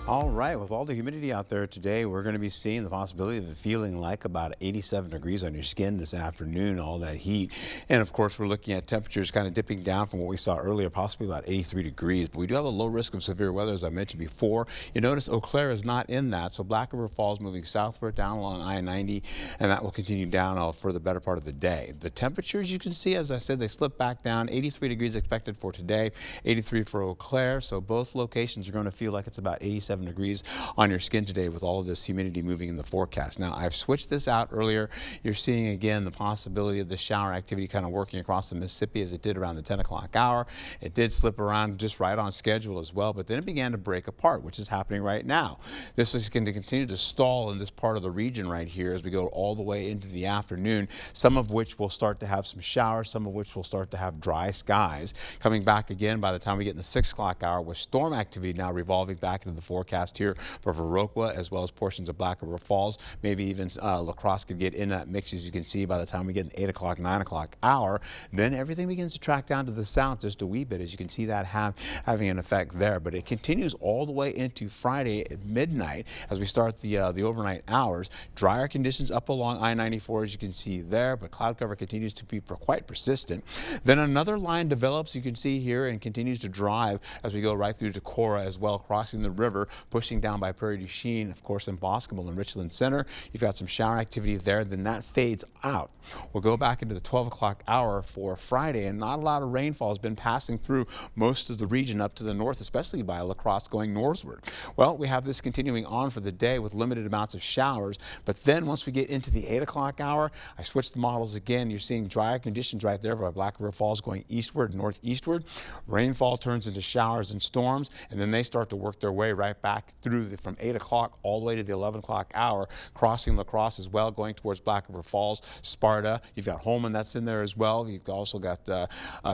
All right, with all the humidity out there today, we're going to be seeing the possibility of it feeling like about 87 degrees on your skin this afternoon, all that heat. And of course, we're looking at temperatures kind of dipping down from what we saw earlier, possibly about 83 degrees. But we do have a low risk of severe weather, as I mentioned before. You notice Eau Claire is not in that, so Black River Falls moving southward down along I-90, and that will continue down for the better part of the day. The temperatures, you can see, as I said, they slip back down. 83 degrees expected for today, 83 for Eau Claire. So both locations are going to feel like it's about 87 degrees on your skin today with all of this humidity moving in the forecast. Now, I've switched this out earlier. You're seeing again the possibility of the shower activity kind of working across the Mississippi as it did around the 10 o'clock hour. It did slip around just right on schedule as well, but then it began to break apart, which is happening right now. This is going to continue to stall in this part of the region right here as we go all the way into the afternoon, some of which will start to have some showers, some of which will start to have dry skies. Coming back again by the time we get in the 6 o'clock hour with storm activity now revolving back into the forecast here for Viroqua as well as portions of Black River Falls. Maybe even La Crosse could get in that mix, as you can see by the time we get in the 8 o'clock, 9 o'clock hour. Then everything begins to track down to the south just a wee bit, as you can see that having an effect there. But it continues all the way into Friday at midnight as we start the overnight hours. Drier conditions up along I-94, as you can see there, but cloud cover continues to be quite persistent. Then another line develops, you can see here, and continues to drive as we go right through to Cora as well, crossing the river, pushing down by Prairie du Chien, of course, in Boscombe and Richland Center. You've got some shower activity there, then that fades out. We'll go back into the 12 o'clock hour for Friday, and not a lot of rainfall has been passing through most of the region up to the north, especially by La Crosse going northward. Well, we have this continuing on for the day with limited amounts of showers, but then once we get into the 8 o'clock hour, I switched the models again. You're seeing drier conditions right there by Black River Falls going eastward, northeastward. Rainfall turns into showers and storms, and then they start to work their way right back through from 8 o'clock all the way to the 11 o'clock hour, crossing La Crosse as well, going towards Black River Falls, Sparta. You've got Holman that's in there as well. You've also got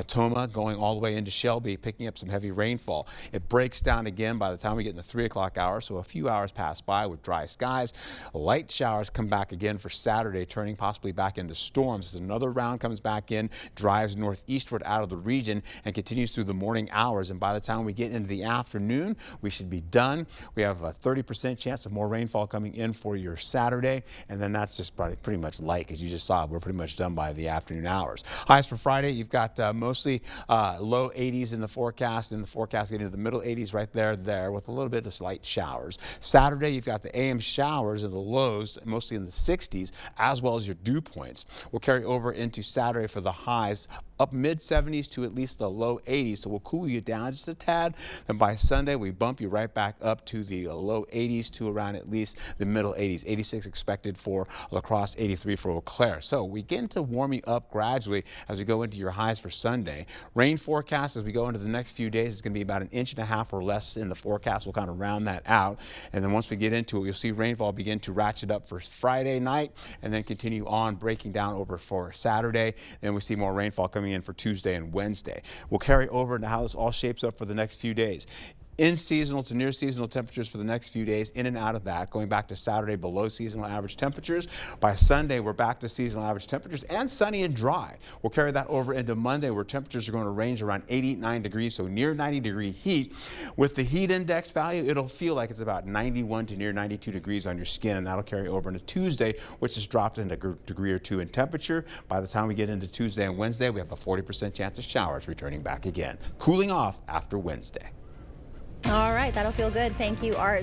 Tomah going all the way into Shelby, picking up some heavy rainfall. It breaks down again by the time we get in the 3 o'clock hour, so a few hours pass by with dry skies. Light showers come back again for Saturday, turning possibly back into storms as another round comes back in, drives northeastward out of the region, and continues through the morning hours. And by the time we get into the afternoon, we should be done. We have a 30% chance of more rainfall coming in for your Saturday, and then that's just pretty much light, because you just saw we're pretty much done by the afternoon hours. Highs for Friday, you've got mostly low 80s in the forecast, getting to the middle 80s right there with a little bit of slight showers. Saturday, you've got the AM showers and the lows mostly in the 60s, as well as your dew points. We'll carry over into Saturday for the highs, up mid 70s to at least the low 80s, so we'll cool you down just a tad. And by Sunday, we bump you right back up to the low 80s to around at least the middle 80s. 86 expected for La Crosse, 83 for Eau Claire. So we get into warming up gradually as we go into your highs for Sunday. Rain forecast as we go into the next few days is going to be about 1.5 inches or less in the forecast. We'll kind of round that out. And then once we get into it, you'll see rainfall begin to ratchet up for Friday night and then continue on breaking down over for Saturday. Then we see more rainfall coming in for Tuesday and Wednesday. We'll carry over into how this all shapes up for the next few days. In seasonal to near seasonal temperatures for the next few days, in and out of that, going back to Saturday below seasonal average temperatures. By Sunday, we're back to seasonal average temperatures and sunny and dry. We'll carry that over into Monday, where temperatures are going to range around 89 degrees, so near 90-degree heat. With the heat index value, it'll feel like it's about 91 to near 92 degrees on your skin, and that'll carry over into Tuesday, which has dropped in a degree or two in temperature. By the time we get into Tuesday and Wednesday, we have a 40% chance of showers returning back again, cooling off after Wednesday. All right, that'll feel good. Thank you, Art.